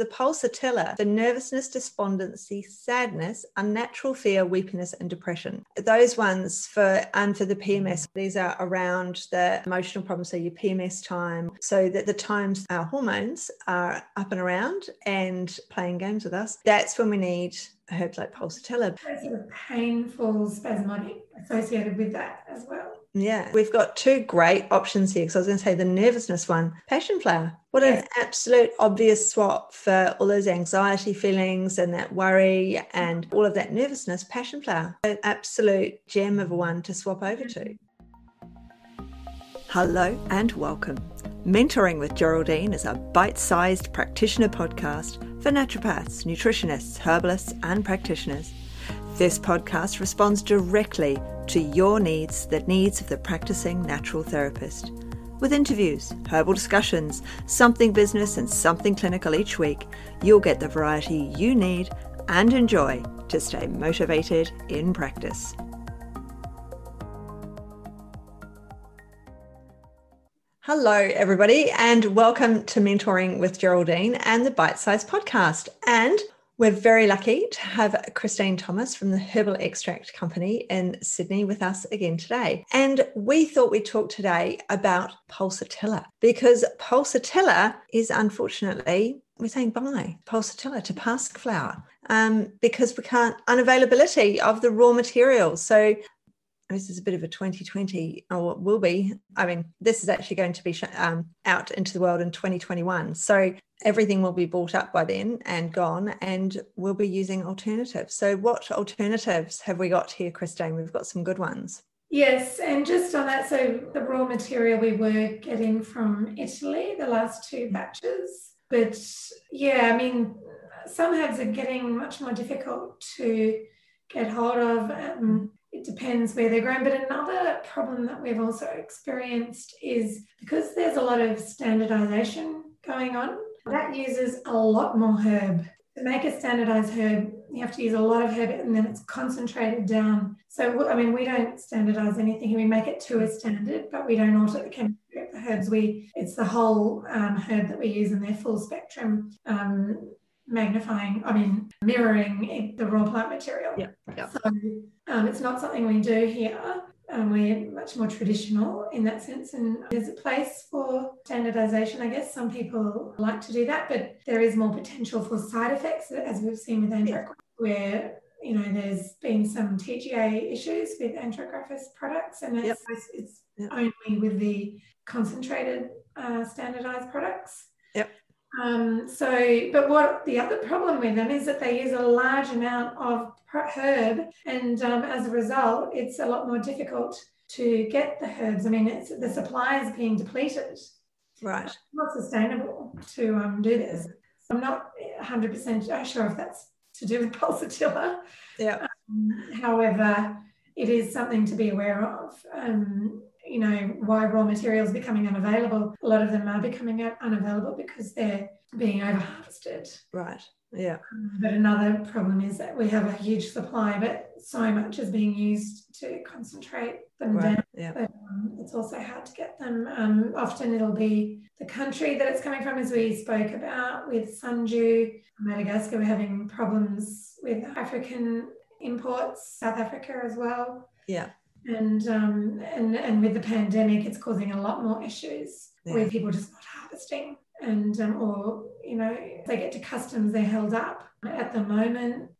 the pulsatilla for nervousness, despondency, sadness, unnatural fear, weepiness, and depression. Those ones for the PMS, these are around the emotional problems, so your PMS time, so that the times our hormones are up and around and playing games with us. That's when we need herbs like pulsatilla. There's sort of painful spasmodic associated with that as well. Yeah, we've got two great options here. Because I was going to say the nervousness one, passion flower. What an absolute obvious swap for all those anxiety feelings and that worry and all of that nervousness. Passion flower, an absolute gem of a one to swap over to. Hello and welcome. Mentoring with Geraldine is a bite-sized practitioner podcast for naturopaths, nutritionists, herbalists, and practitioners. This podcast responds directly to your needs, the needs of the practicing natural therapist. With interviews, herbal discussions, something business and something clinical each week, you'll get the variety you need and enjoy to stay motivated in practice. Hello, everybody, and welcome to Mentoring with Geraldine and the Bite Size Podcast. And we're very lucky to have Christine Thomas from the Herbal Extract Company in Sydney with us again today. And we thought we'd talk today about Pulsatilla, because Pulsatilla is unfortunately, we're saying bye, Pulsatilla to pasque flower, because we can't, unavailability of the raw materials. So this is a bit of a 2020, or will be. I mean, this is actually going to be out into the world in 2021. So everything will be bought up by then and gone, and we'll be using alternatives. So what alternatives have we got here, Christine? We've got some good ones. Yes, and just on that, so the raw material we were getting from Italy, the last two batches. But yeah, I mean, some herbs are getting much more difficult to get hold of. It depends where they're grown. But another problem that we've also experienced is because there's a lot of standardization going on, that uses a lot more herb. To make a standardized herb, you have to use a lot of herb and then it's concentrated down. So, I mean, we don't standardize anything. We make it to a standard, but we don't alter the chemistry of the herbs. It's the whole herb that we use in their full spectrum. Mirroring the raw plant material. Yeah. So it's not something we do here. We're much more traditional in that sense, and there's a place for standardization. I guess some people like to do that, but there is more potential for side effects, as we've seen with anthraquinone, where there's been some TGA issues with anthraquinone products, and it's only with the concentrated standardized products. Yep. But what the other problem with them is that they use a large amount of herb, and as a result, it's a lot more difficult to get the herbs. I mean, the supply is being depleted. Right. It's not sustainable to do this. I'm not 100% sure if that's to do with Pulsatilla. Yeah. However, it is something to be aware of. Why raw materials are becoming unavailable. A lot of them are becoming unavailable because they're being over-harvested. Right, yeah. But another problem is that we have a huge supply, but so much is being used to concentrate them down. Yeah. But it's also hard to get them. Often it'll be the country that it's coming from, as we spoke about with sundew. Madagascar, we're having problems with African imports, South Africa as well. Yeah. And with the pandemic, it's causing a lot more issues with people just not harvesting, and if they get to customs, they're held up. At the moment,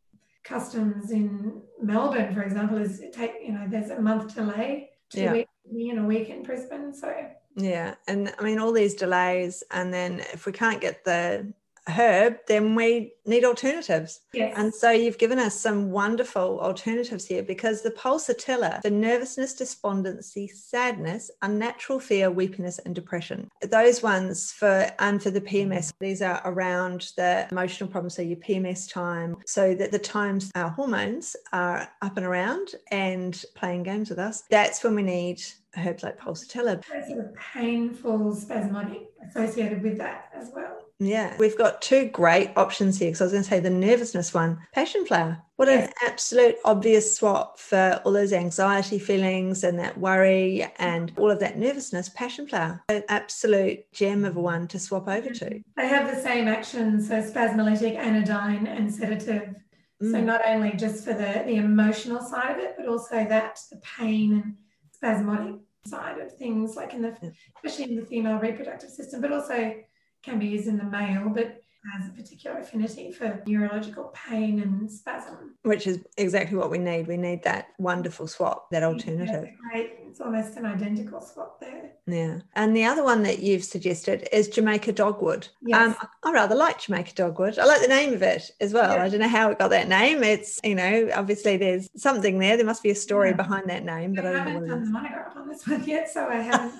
customs in Melbourne, for example, there's a month delay, 2 weeks and a week in Brisbane. So yeah, and I mean all these delays, and then if we can't get the herb, then we need alternatives. Yes. And so you've given us some wonderful alternatives here, because the pulsatilla for nervousness, despondency, sadness, unnatural fear, weepiness, and depression. Those ones for the PMS, these are around the emotional problems, so your PMS time, so that the times our hormones are up and around and playing games with us. That's when we need herbs like pulsatilla. There's sort of painful spasmodic associated with that as well. Yeah, we've got two great options here because I was going to say the nervousness one, passion flower. What an absolute obvious swap for all those anxiety feelings and that worry and all of that nervousness. Passion flower, an absolute gem of a one to swap over to. They have the same action, so spasmodic, anodyne, and sedative. So not only just for the emotional side of it, but also the pain and spasmodic side of things, like especially in the female reproductive system, but also can be used in the male, but has a particular affinity for neurological pain and spasm. Which is exactly what we need. We need that wonderful swap, that alternative. It's almost an identical swap there. Yeah. And the other one that you've suggested is Jamaica dogwood. Yes. I rather like Jamaica dogwood. I like the name of it as well. Yeah. I don't know how it got that name. It's, obviously there's something there. There must be a story behind that name, but I don't know what it is. I haven't done the monograph on this one yet, so I haven't.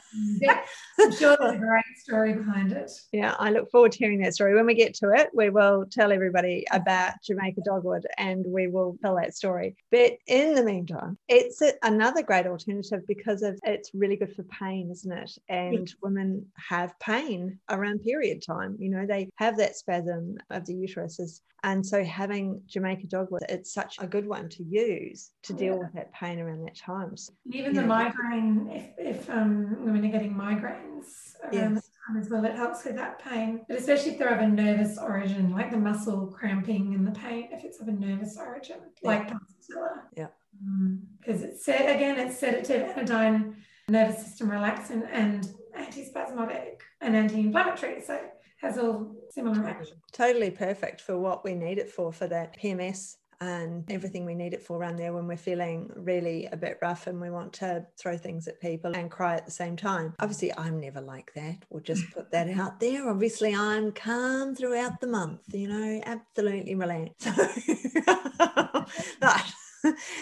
I'm sure there's a great story behind it. Yeah, I look forward to hearing that story. When we get to it, we will tell everybody about Jamaica dogwood and we will tell that story. But in the meantime, it's another great alternative because it's really good for pain, isn't it? And women have pain around period time. They have that spasm of the uteruses. And so having Jamaica dogwood, it's such a good one to use to deal with that pain around that time. So, even the migraine, if women are getting migraines around that time as well, it helps with that pain. But especially if they're of a nervous origin, like the muscle cramping and the pain, if it's of a nervous origin, like Pulsatilla. Yeah. Because it's sedative, anodyne, nervous system relaxant, and antispasmodic and anti-inflammatory. So has all similar action. Totally perfect for what we need it for that PMS and everything we need it for around there when we're feeling really a bit rough and we want to throw things at people and cry at the same time. Obviously, I'm never like that. We'll just put that out there. Obviously, I'm calm throughout the month, absolutely relaxed. But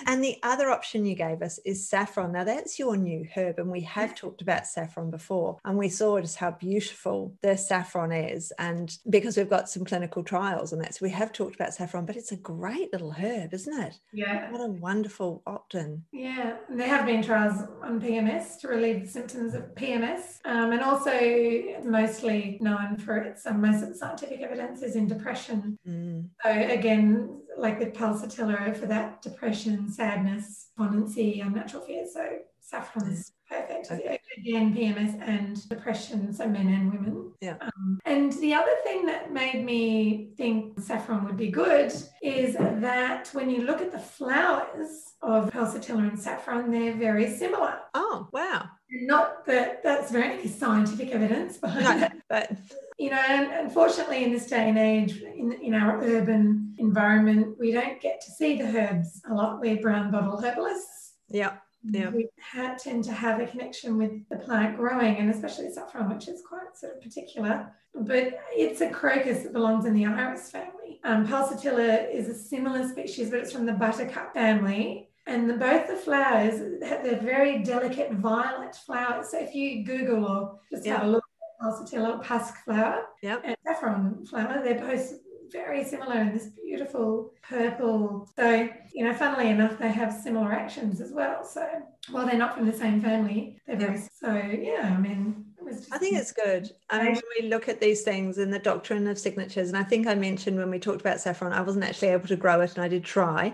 and the other option you gave us is saffron. Now that's your new herb, and we have talked about saffron before, and we saw just how beautiful the saffron is, and because we've got some clinical trials and that, so we have talked about saffron, but it's a great little herb, isn't it? Yeah. What a wonderful opt-in. Yeah, and there have been trials on PMS to relieve the symptoms of PMS, and also mostly known for its most of the scientific evidence is in depression. So again, like with Pulsatilla for that depression, sadness, despondency, unnatural fear. So saffron's perfect. Again, PMS and depression, so men and women. Yeah. And the other thing that made me think saffron would be good is that when you look at the flowers of Pulsatilla and saffron, they're very similar. Oh, wow. Not that that's very any scientific evidence behind it. But and unfortunately in this day and age, in our urban environment, we don't get to see the herbs a lot. We're brown bottle herbalists. Yeah. We tend to have a connection with the plant growing, and especially saffron, which is quite sort of particular. But it's a crocus that belongs in the iris family. Pulsatilla is a similar species, but it's from the buttercup family. And both the flowers, they're very delicate violet flowers. So if you Google or just have a look at Pulsatilla pasque flower and saffron flower, they're both very similar in this beautiful purple. So, funnily enough, they have similar actions as well. So while they're not from the same family, they're very, I think it's good. When we look at these things in the doctrine of signatures, and I think I mentioned when we talked about saffron, I wasn't actually able to grow it, and I did try.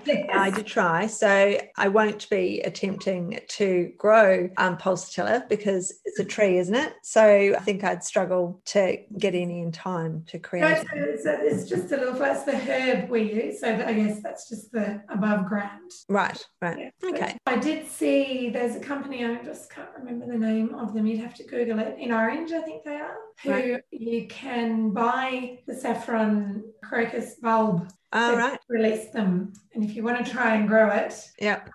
So I won't be attempting to grow Pulsatilla because it's a tree, isn't it? So I think I'd struggle to get any in time to create it. So it's just a little, that's the herb we use. So I guess that's just the above ground. Right. Yeah. Okay. I did see there's a company, I just can't remember the name of them, you'd have to Google it, in Orange, I think they are, who you can buy the saffron crocus bulb. Release them, and if you want to try and grow it,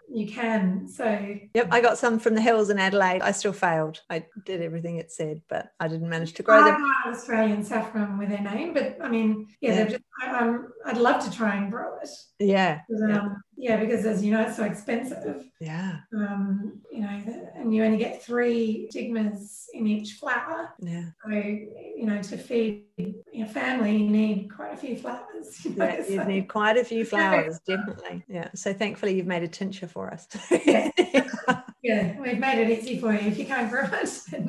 you can. So I got some from the hills in Adelaide. I still failed. I did everything it said, but I didn't manage to grow them. I got Australian saffron with their name, but they're just, I'd love to try and grow it. Because as you know, it's so expensive. And you only get 3 stigmas in each flower. So to feed your family, you need quite a few flowers. You need quite a few flowers, definitely. So thankfully you've made a tincture for us. We've made it easy for you. If you can't grow it, then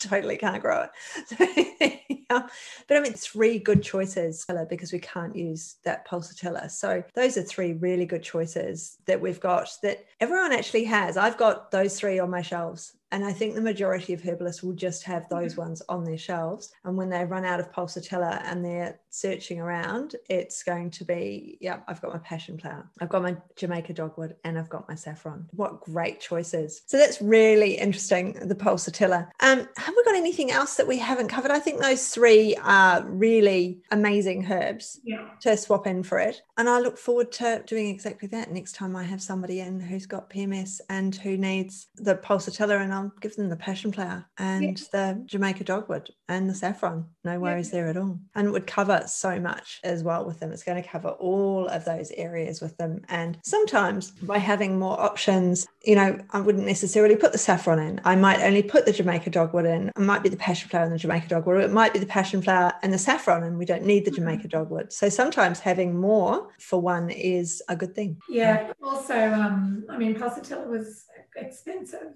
totally can't grow it. Yeah. But I mean, 3 good choices because we can't use that Pulsatilla. So those are 3 really good choices that we've got that everyone actually has. I've got those 3 on my shelves. And I think the majority of herbalists will just have those ones on their shelves. And when they run out of Pulsatilla and they're searching around, it's going to be, I've got my passion flower, I've got my Jamaica dogwood, and I've got my saffron. What great choices. So that's really interesting, the Pulsatilla. Have we got anything else that we haven't covered? I think those 3 are really amazing herbs to swap in for it. And I look forward to doing exactly that next time I have somebody in who's got PMS and who needs the Pulsatilla, and I'll give them the passion flower and the Jamaica dogwood and the saffron. No worries there at all. And it would cover so much as well with them. It's going to cover all of those areas with them. And sometimes by having more options, I wouldn't necessarily put the saffron in. I might only put the Jamaica dogwood in. It might be the passion flower and the Jamaica dogwood. It might be the passion flower and the saffron, and we don't need the Jamaica dogwood. So sometimes having more for one is a good thing. Yeah. Also, Pulsatilla was expensive.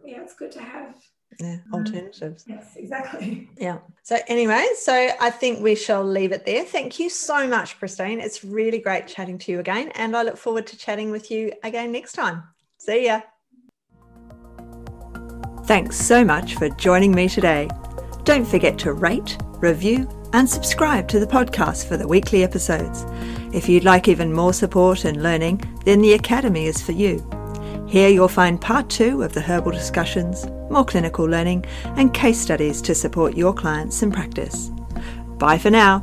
It's good to have alternatives. Yes, exactly. Yeah. So anyway, I think we shall leave it there. Thank you so much, Christine. It's really great chatting to you again, and I look forward to chatting with you again next time. See ya. Thanks so much for joining me today. Don't forget to rate, review, and subscribe to the podcast for the weekly episodes. If you'd like even more support and learning, then the Academy is for you. Here you'll find part 2 of the herbal discussions, more clinical learning, and case studies to support your clients in practice. Bye for now.